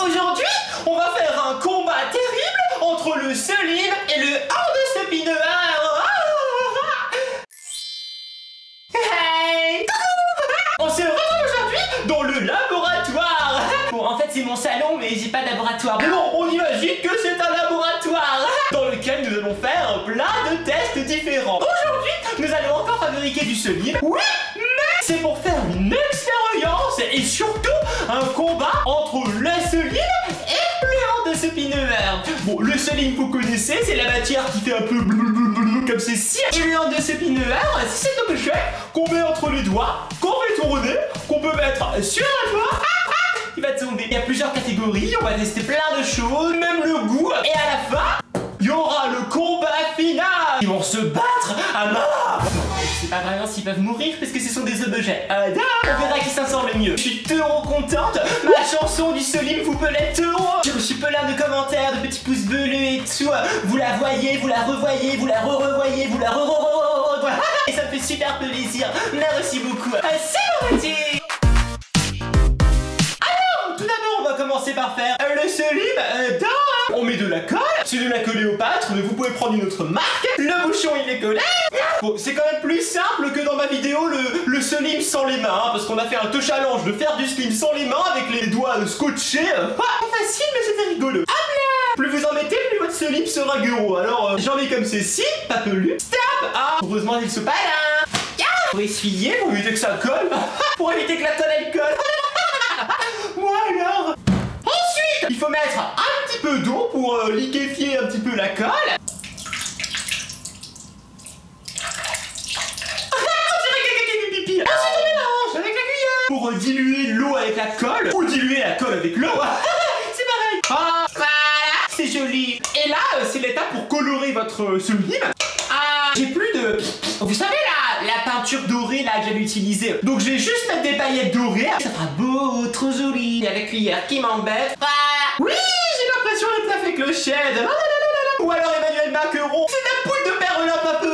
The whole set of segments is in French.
Aujourd'hui, on va faire un combat terrible entre le Selim et le hors de ce pineur. Hey, on se retrouve aujourd'hui dans le laboratoire. Bon, en fait, c'est mon salon, mais j'ai pas de laboratoire. Mais bon, on imagine que c'est un laboratoire dans lequel nous allons faire plein de tests différents. Aujourd'hui, nous allons encore fabriquer du Selim. Oui, mais c'est pour faire une expérience et surtout un combat entre le Selim et le hors de ce pineur. Bon, le Selim, vous connaissez, c'est la matière qui fait un peu blablabla comme ceci. Et le hors de ce pineur, c'est cet objet qu'on met entre les doigts, qu'on fait tourner, qu'on peut mettre sur un doigt. Il va tomber. Il y a plusieurs catégories, on va tester plein de choses, même le goût. Et à la fin, il y aura le combat final. Ils vont se battre à mort. Je sais pas vraiment s'ils peuvent mourir parce que ce sont des objets. On verra qui s'en sort le mieux. Je suis trop contente. Ma chanson du Selim vous plaît trop. J'ai reçu plein de commentaires, de petits pouces bleus et tout. Vous la voyez, vous la revoyez, vous la re-revoyez, vous la re-re-re-re-re. Et ça me fait super plaisir. Merci beaucoup. C'est parti. Commencer par faire le Selim on met de la colle, c'est de la Cléopâtre, mais vous pouvez prendre une autre marque. Le bouchon il est collé. Bon, c'est quand même plus simple que dans ma vidéo le Selim sans les mains, parce qu'on a fait un te challenge de faire du Selim sans les mains avec les doigts scotchés. Pas facile, mais c'était rigolo. Hop là. Plus vous en mettez, plus votre Selim sera gros. Alors j'en mets comme ceci, papelu. Stop. Heureusement il se pas là. Pour essuyer, pour éviter que ça colle. Pour éviter que la colle elle colle. Moi alors. Ensuite, il faut mettre un petit peu d'eau pour liquéfier un petit peu la colle. Ensuite, on mélange avec la cuillère pour diluer l'eau avec la colle ou diluer la colle avec l'eau. C'est pareil. Voilà, c'est joli. Et là, c'est l'étape pour colorer votre Selim. J'ai plus de... Vous savez la peinture dorée là que j'avais utilisée. Donc je vais juste mettre des paillettes dorées. Ça fera beau, trop joli. Il y a la cuillère qui m'embête. Oui, j'ai l'impression d'être la fée clochette. Ou alors Emmanuel Macron. C'est la poudre de perlimpinpin.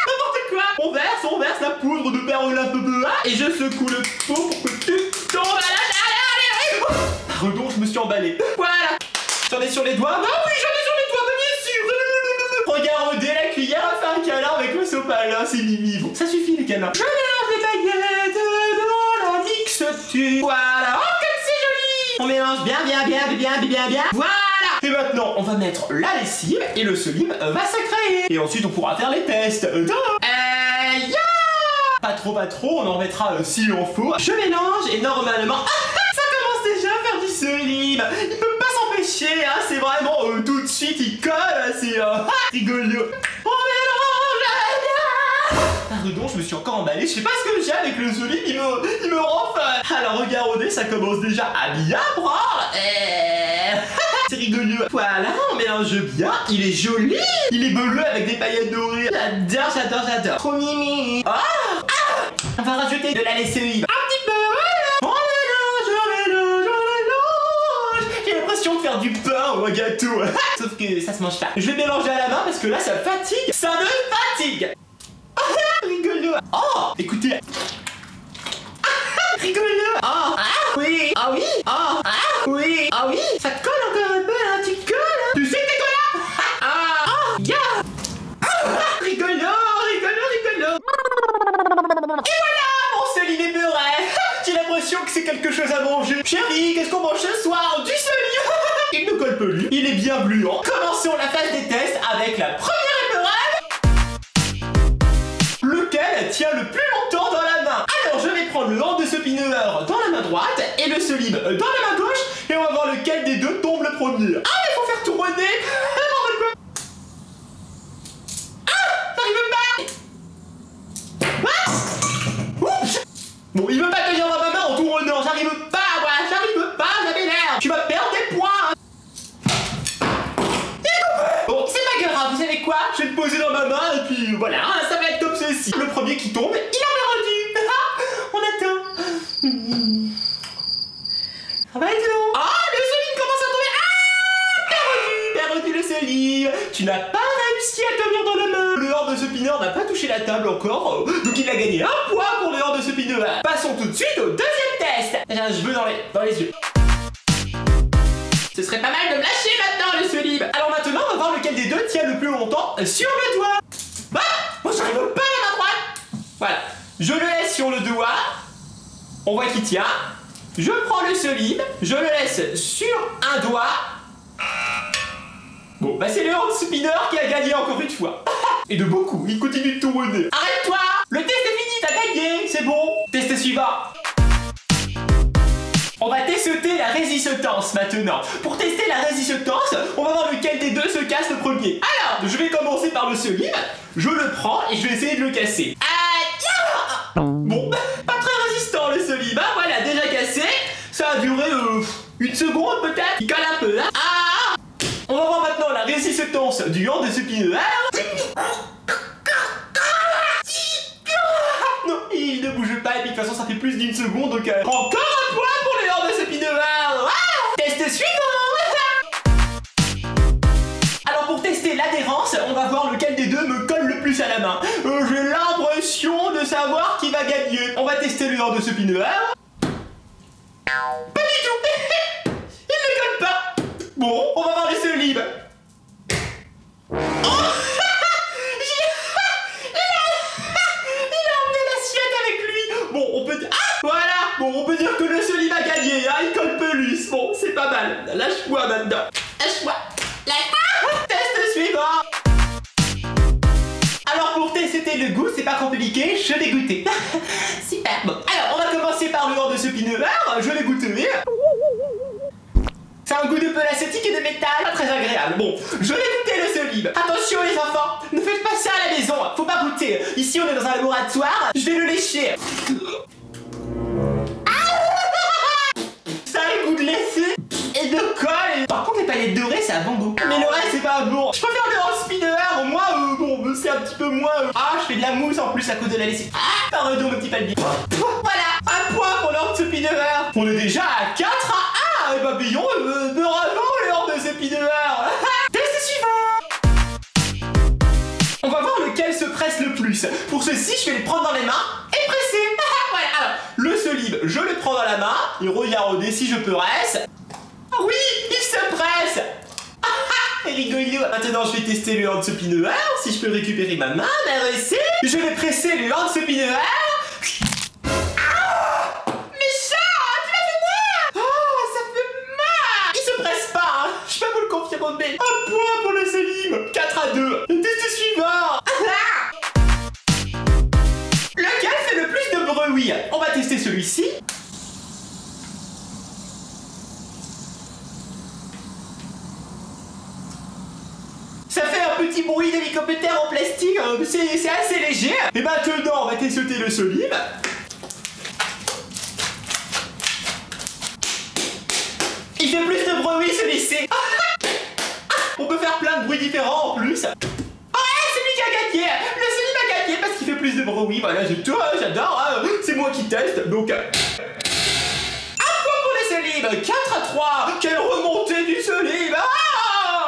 N'importe quoi. On verse la poudre de perlimpinpin et je secoue le pot pour que tu tombes. Allez. Pardon, je me suis emballé. Voilà. J'en ai sur les doigts. Ah oui, j'en ai sur les doigts, bien sûr. Regardez, la cuillère a fait un câlin avec le sopalin, c'est mimi. Bon, ça suffit les câlins. Je mélange les paillettes dans la mixture. Voilà, oh comme c'est joli. On mélange bien. Voilà. Et maintenant, on va mettre la lessive et le Selim va se créer. Et ensuite, on pourra faire les tests. Pas trop, on en mettra s'il en faut. Je mélange et normalement, ça commence déjà à faire du Selim. Il peut pas s'empêcher, hein, c'est vraiment tout de suite, il colle, c'est rigolo. On mélange. Pardon, je me suis encore emballé, je sais pas ce que j'ai avec le Selim, il me rend fun. Alors regardez, ça commence déjà à bien prendre. C'est rigolo. Voilà, on mélange bien. Il est joli. Il est bleu avec des paillettes dorées. J'adore. Trop mimi. On va rajouter de la lessive. Un petit peu, voilà. On mélange. J'ai l'impression de faire du pain ou un gâteau. Sauf que ça se mange pas. Je vais mélanger à la main parce que là, ça fatigue. Ça me fatigue. Rigolo. Écoutez. Rigolo. Oui. Oui. Ça te colle encore un peu, hein. Tu colles, hein. Tu sais que t'es collant. Rigolo. Et voilà, mon Selim est beurré. J'ai l'impression que c'est quelque chose à manger. Chérie, qu'est-ce qu'on mange ce soir? Du Selim. Il ne colle plus. Il est bien gluant. Commençons la phase des tests avec la première épeurade. Lequel tient le plus longtemps dans la main? Alors, je vais prendre le hors de ce pineur dans la main droite et le Selim dans la main gauche. Et on va voir lequel des deux tombe le premier. Il faut faire tourner. Bon, il veut pas tenir dans ma main en tournant, j'arrive pas, ça m'énerve. Tu vas perdre des points. Bon, c'est pas grave, vous savez quoi? Je vais le poser dans ma main et puis voilà, ça va être comme ceci. Le premier qui tombe, il en est rendu. On attend. Ça va être long. Le Selim commence à tomber. Perdu le Selim. Tu n'as pas réussi à tenir dans la main. Le hors de ce pineur n'a pas touché la table encore, donc il a gagné 1 point pour le hors de ce pinoir. Passons tout de suite au deuxième test. J'ai un cheveu dans les yeux. Ce serait pas mal de me lâcher maintenant le solide. Alors maintenant on va voir lequel des deux tient le plus longtemps sur le doigt. Ah, moi j'arrive pas à la main droite. Voilà, je le laisse sur le doigt. On voit qu'il tient. Je prends le solide, je le laisse sur un doigt. Bon, bah c'est le hand spinner qui a gagné encore une fois. Et de beaucoup, il continue de tourner. Arrête-toi! Le test est fini, t'as gagné, c'est bon. Test suivant. On va tester la résistance maintenant. Pour tester la résistance, on va voir lequel des deux se casse le premier. Alors, je vais commencer par le solide. Je le prends et je vais essayer de le casser. Bon, pas très résistant le solide. Hein, voilà, déjà cassé. Ça a duré 1 seconde peut-être. Il colle un peu. Hein. Ah! On va voir maintenant la résistance du hand de ce pinoir. Non, il ne bouge pas et puis de toute façon ça fait plus d'1 seconde donc encore un point pour le hand de ce pinoir. Test suivant. Alors pour tester l'adhérence, on va voir lequel des deux me colle le plus à la main. J'ai l'impression de savoir qui va gagner. On va tester le hand de ce pinoir. Pas du tout. Il ne colle pas. Bon, on va voir les solides. Oh il a emmené l'assiette avec lui. Bon, on peut dire... Ah, voilà. Bon, on peut dire que le solide a gagné. Hein, il colle pelus. Bon, c'est pas mal. Lâche-moi maintenant. Lâche-moi. Lâche-moi. Test suivant. Alors pour tester le goût, c'est pas compliqué. Je l'ai goûté. Super. Bon, alors on va commencer par le hand de ce pinoir. Je l'ai goûté. C'est un goût de peu acétique et de métal, pas très agréable. Bon, je vais goûter le solide. Attention les enfants, ne faites pas ça à la maison, faut pas goûter. Ici on est dans un laboratoire, je vais le lécher. Ça a le goût de laisser et de colle. Par contre les palettes dorées ça a bon goût. Mais le reste c'est pas bon. Je préfère le hand spinner, moi bon c'est un petit peu moins... Ah je fais de la mousse en plus à cause de la lessive. Ah pardon mon petit palbi. Voilà, 1 point pour le hand spinner. On est déjà à 4-1. Et bah Billon, bravo le hand de ce pinoir. Test suivant. On va voir lequel se presse le plus. Pour ceci, je vais le prendre dans les mains et presser. Voilà, alors, le solide, je le prends dans la main. Et regardez si je peux reste. Oui, il se presse. Et rigolo. Maintenant, je vais tester le hand de ce pinoir. Si je peux récupérer ma main, merci. Je vais presser le hand de ce pinoir. Un point pour le Selim. 4-2. Test suivant. Lequel fait le plus de bruit? On va tester celui-ci. Ça fait un petit bruit d'hélicoptère en plastique. C'est assez léger. Et maintenant, on va tester le Selim. Il fait plus de bruit celui-ci. On peut faire plein de bruits différents en plus. Oh, c'est lui qui a gagné. Le Selim a gagné parce qu'il fait plus de bruit. Voilà, j'adore. Hein. C'est moi qui teste. Donc, 1 point pour le Selim. 4-3. Quelle remontée du Selim. Ah,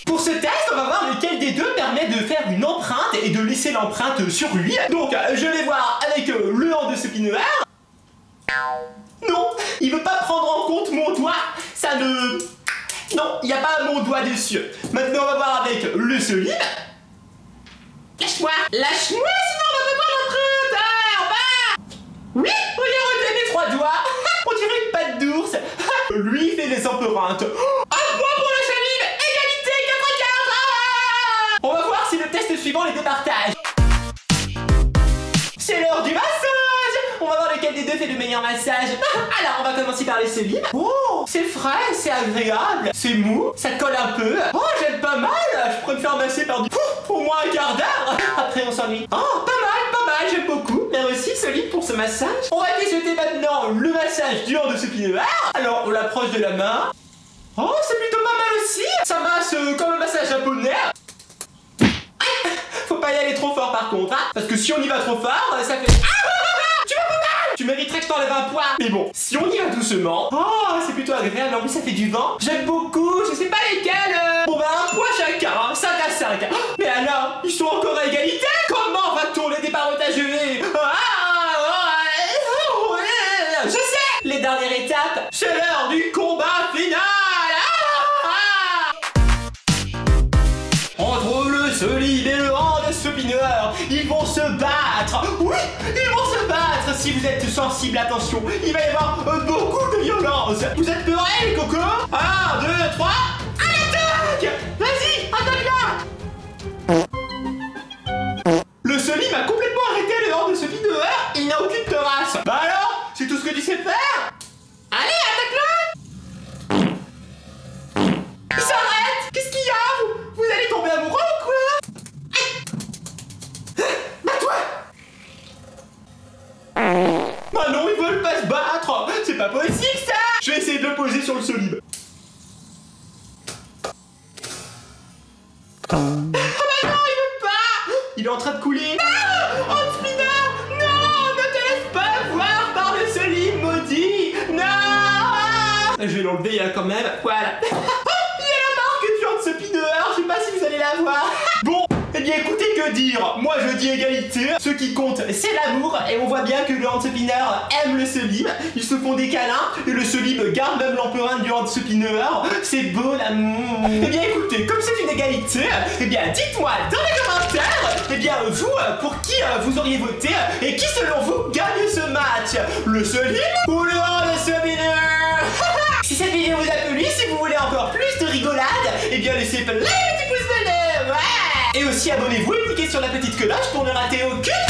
pour ce test, on va voir lequel des deux permet de faire une empreinte et de laisser l'empreinte sur lui. Donc, je vais voir avec le hand de ce pinoir. Non, il veut pas prendre en compte mon doigt. Ça ne... Non, il n'y a pas mon doigt dessus. Maintenant, on va voir avec le solide. Lâche-moi. Lâche-moi, sinon on va pas voir l'empreinte. Oui, regardez mes 3 doigts. On dirait une patte d'ours. Lui, il fait les empreintes. 1 point pour le solide. Égalité, 4-4. On va voir si le test suivant les départage. C'est l'heure du massage. On va voir lequel des deux fait le meilleur massage. Alors, on va commencer par le solide. Oh, c'est frais, c'est agréable, c'est mou, ça colle un peu. Oh, j'aime pas mal. Je pourrais me faire masser par du... au moins un quart d'heure. Après, on s'ennuie. Oh, pas mal, j'aime beaucoup. Merci solide pour ce massage. On va tester maintenant le massage du hand de ce pinoir. Alors, on l'approche de la main. Oh, c'est plutôt pas mal aussi. Ça masse comme un massage japonais. Faut pas y aller trop fort par contre, hein, parce que si on y va trop fort, ça fait... Tu vas pas mal. Tu mériterais que je t'enlève un point. Mais bon, si on y va doucement... Oh, c'est plutôt agréable, en plus ça fait du vent. J'aime beaucoup, je sais pas lesquels. Bon bah un point chacun, hein, 5 à 5. Mais alors, ils sont encore à égalité. Comment va-t-on les départager? Je sais. Les dernières étapes, c'est l'heure du combat final. Entre le solide et le hand spinner, ils vont se battre. Oui, ils vont se battre. Si vous êtes sensible, attention, il va y avoir beaucoup de violence. Vous êtes prêts, les cocos? 1, 2, 3, à l'attaque! Vas-y, attaque-la! Le solide a complètement arrêté le hand spinner. Il n'a aucune terrasse. Bah alors, c'est tout ce que tu sais faire? Allez, attaque-la! Il s'arrête! Qu'est-ce qu'il y a? Vous allez tomber amoureux ou quoi? Bats-toi! Bah non, ils veulent pas se battre! C'est pas possible ça! Je vais essayer de le poser sur le solide. Ah bah non, il veut pas! Il est en train de couler. Non! Hand spinner! Non! Ne te laisse pas voir par le solide maudit! Non! Je vais l'enlever là quand même. Voilà. Ce spinner, je sais pas si vous allez la voir. Bon, eh bien écoutez, que dire? Moi je dis égalité. Ce qui compte, c'est l'amour. Et on voit bien que le hand spinner aime le solide. Ils se font des câlins. Et le solide garde même l'empreinte du hand spinner. C'est beau l'amour. Eh bien écoutez, comme c'est une égalité, eh bien dites-moi dans les commentaires, eh bien vous, pour qui vous auriez voté et qui selon vous gagne ce match? Le solide ou le hand spinner? Si cette vidéo vous a plu, si vous voulez encore plus de rigolade, eh bien laissez plein de petits pouces bleus, ouais. Et aussi abonnez-vous et cliquez sur la petite cloche pour ne rater aucune